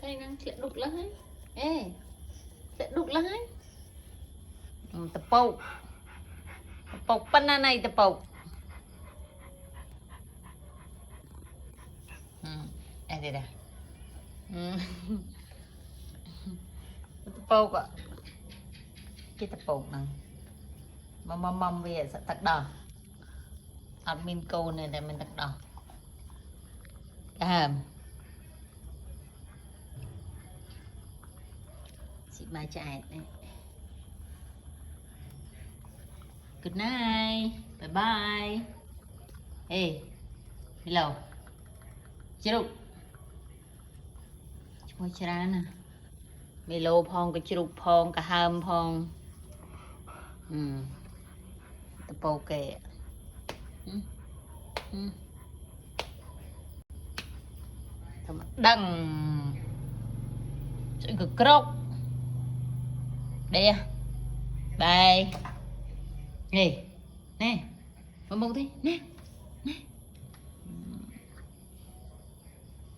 đây đang chuyện đục lắm ê chuyện đục lắm tập bộc panna này tập bộc đây đây tập bộc ạ cái tập bộc này mầm về sẽ tắt đỏ admin câu này để mình tắt đỏ chị ba chạy này. Good night, bye bye. Hey, hello. Chúc mừng chào nè. Melo phong cái chúc phong cả ham phong. Tập bầu kệ. Đằng chuyện cực crop đây bye nè nè bông bông thế nè nè